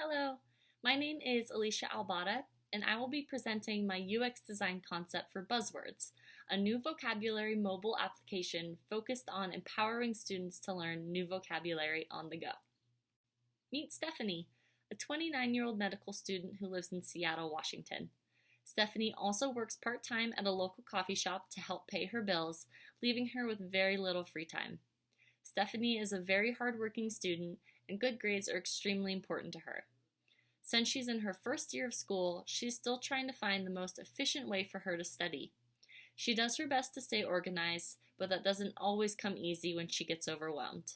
Hello, my name is Alicia Albada, and I will be presenting my UX design concept for Buzzwords, a new vocabulary mobile application focused on empowering students to learn new vocabulary on the go. Meet Stephanie, a 29-year-old medical student who lives in Seattle, Washington. Stephanie also works part-time at a local coffee shop to help pay her bills, leaving her with very little free time. Stephanie is a very hardworking student, and good grades are extremely important to her. Since she's in her first year of school, she's still trying to find the most efficient way for her to study. She does her best to stay organized, but that doesn't always come easy when she gets overwhelmed.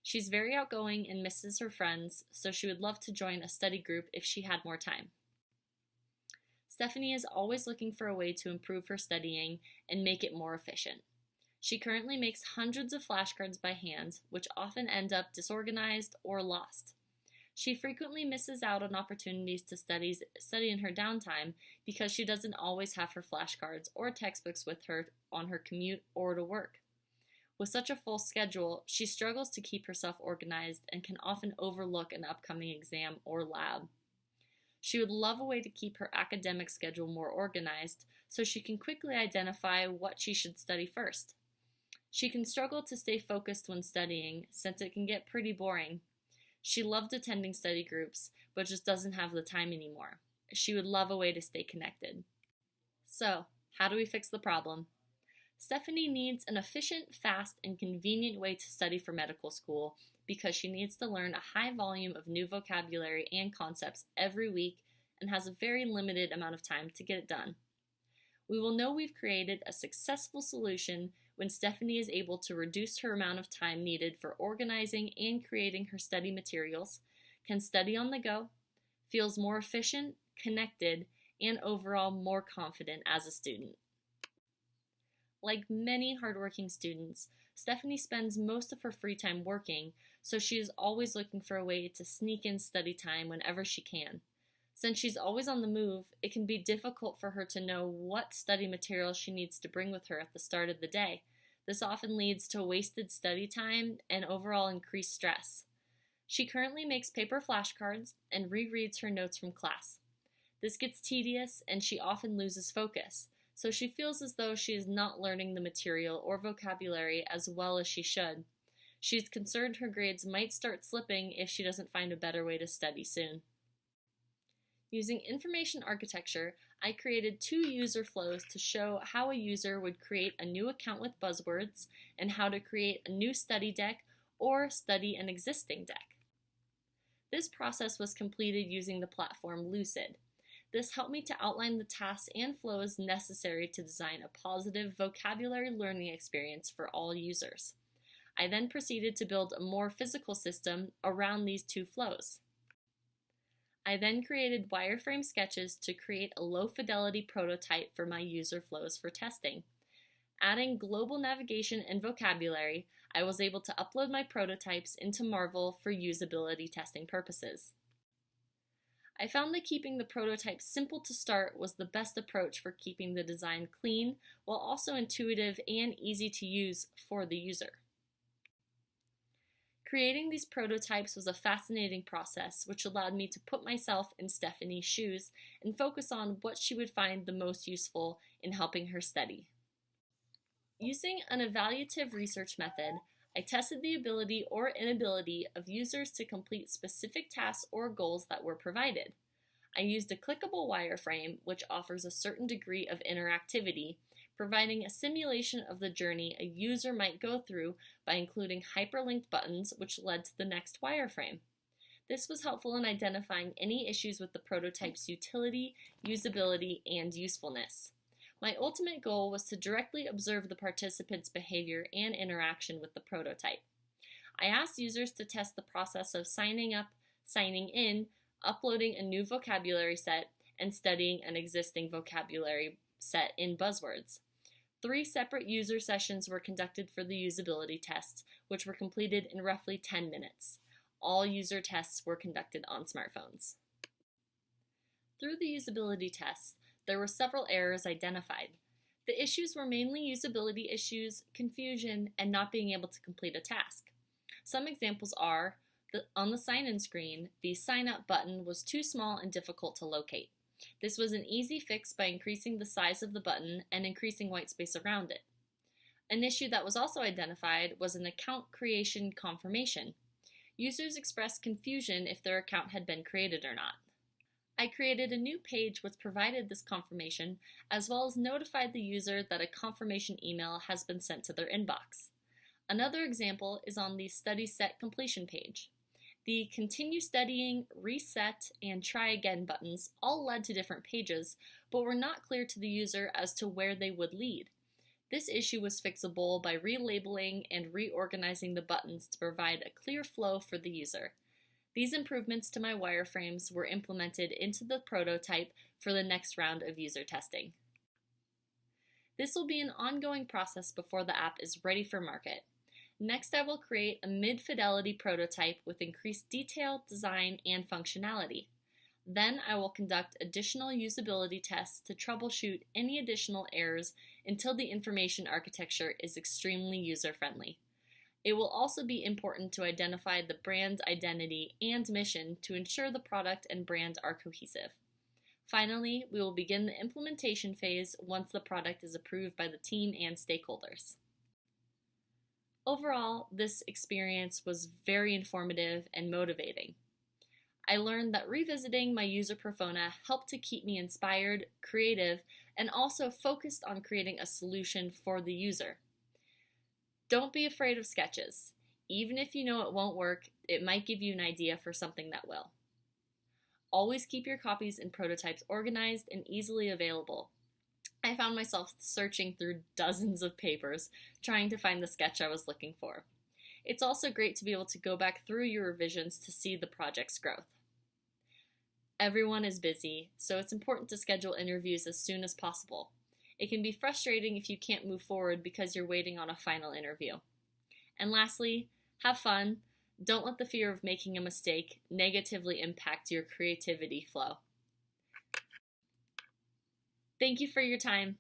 She's very outgoing and misses her friends, so she would love to join a study group if she had more time. Stephanie is always looking for a way to improve her studying and make it more efficient. She currently makes hundreds of flashcards by hand, which often end up disorganized or lost. She frequently misses out on opportunities to study in her downtime because she doesn't always have her flashcards or textbooks with her on her commute or to work. With such a full schedule, she struggles to keep herself organized and can often overlook an upcoming exam or lab. She would love a way to keep her academic schedule more organized so she can quickly identify what she should study first. She can struggle to stay focused when studying since it can get pretty boring. She loved attending study groups, but just doesn't have the time anymore. She would love a way to stay connected. So, how do we fix the problem? Stephanie needs an efficient, fast, and convenient way to study for medical school because she needs to learn a high volume of new vocabulary and concepts every week and has a very limited amount of time to get it done. We will know we've created a successful solution when Stephanie is able to reduce her amount of time needed for organizing and creating her study materials, can study on the go, feels more efficient, connected, and overall more confident as a student. Like many hardworking students, Stephanie spends most of her free time working, so she is always looking for a way to sneak in study time whenever she can. Since she's always on the move, it can be difficult for her to know what study material she needs to bring with her at the start of the day. This often leads to wasted study time and overall increased stress. She currently makes paper flashcards and rereads her notes from class. This gets tedious and she often loses focus, so she feels as though she is not learning the material or vocabulary as well as she should. She's concerned her grades might start slipping if she doesn't find a better way to study soon. Using information architecture, I created 2 user flows to show how a user would create a new account with Buzzwords and how to create a new study deck or study an existing deck. This process was completed using the platform Lucid. This helped me to outline the tasks and flows necessary to design a positive vocabulary learning experience for all users. I then proceeded to build a more physical system around these 2 flows. I then created wireframe sketches to create a low-fidelity prototype for my user flows for testing. Adding global navigation and vocabulary, I was able to upload my prototypes into Marvel for usability testing purposes. I found that keeping the prototype simple to start was the best approach for keeping the design clean while also intuitive and easy to use for the user. Creating these prototypes was a fascinating process, which allowed me to put myself in Stephanie's shoes and focus on what she would find the most useful in helping her study. Using an evaluative research method, I tested the ability or inability of users to complete specific tasks or goals that were provided. I used a clickable wireframe, which offers a certain degree of interactivity, providing a simulation of the journey a user might go through by including hyperlinked buttons, which led to the next wireframe. This was helpful in identifying any issues with the prototype's utility, usability, and usefulness. My ultimate goal was to directly observe the participants' behavior and interaction with the prototype. I asked users to test the process of signing up, signing in, uploading a new vocabulary set, and studying an existing vocabulary set in Buzzwords. 3 separate user sessions were conducted for the usability tests, which were completed in roughly 10 minutes. All user tests were conducted on smartphones. Through the usability tests, there were several errors identified. The issues were mainly usability issues, confusion, and not being able to complete a task. Some examples are On the sign-in screen, the Sign Up button was too small and difficult to locate. This was an easy fix by increasing the size of the button and increasing white space around it. An issue that was also identified was an account creation confirmation. Users expressed confusion if their account had been created or not. I created a new page which provided this confirmation, as well as notified the user that a confirmation email has been sent to their inbox. Another example is on the Study Set Completion page. The Continue Studying, Reset, and Try Again buttons all led to different pages, but were not clear to the user as to where they would lead. This issue was fixable by relabeling and reorganizing the buttons to provide a clear flow for the user. These improvements to my wireframes were implemented into the prototype for the next round of user testing. This will be an ongoing process before the app is ready for market. Next, I will create a mid-fidelity prototype with increased detail, design, and functionality. Then I will conduct additional usability tests to troubleshoot any additional errors until the information architecture is extremely user-friendly. It will also be important to identify the brand's identity and mission to ensure the product and brand are cohesive. Finally, we will begin the implementation phase once the product is approved by the team and stakeholders. Overall, this experience was very informative and motivating. I learned that revisiting my user persona helped to keep me inspired, creative, and also focused on creating a solution for the user. Don't be afraid of sketches. Even if you know it won't work, it might give you an idea for something that will. Always keep your copies and prototypes organized and easily available. I found myself searching through dozens of papers, trying to find the sketch I was looking for. It's also great to be able to go back through your revisions to see the project's growth. Everyone is busy, so it's important to schedule interviews as soon as possible. It can be frustrating if you can't move forward because you're waiting on a final interview. And lastly, have fun. Don't let the fear of making a mistake negatively impact your creativity flow. Thank you for your time.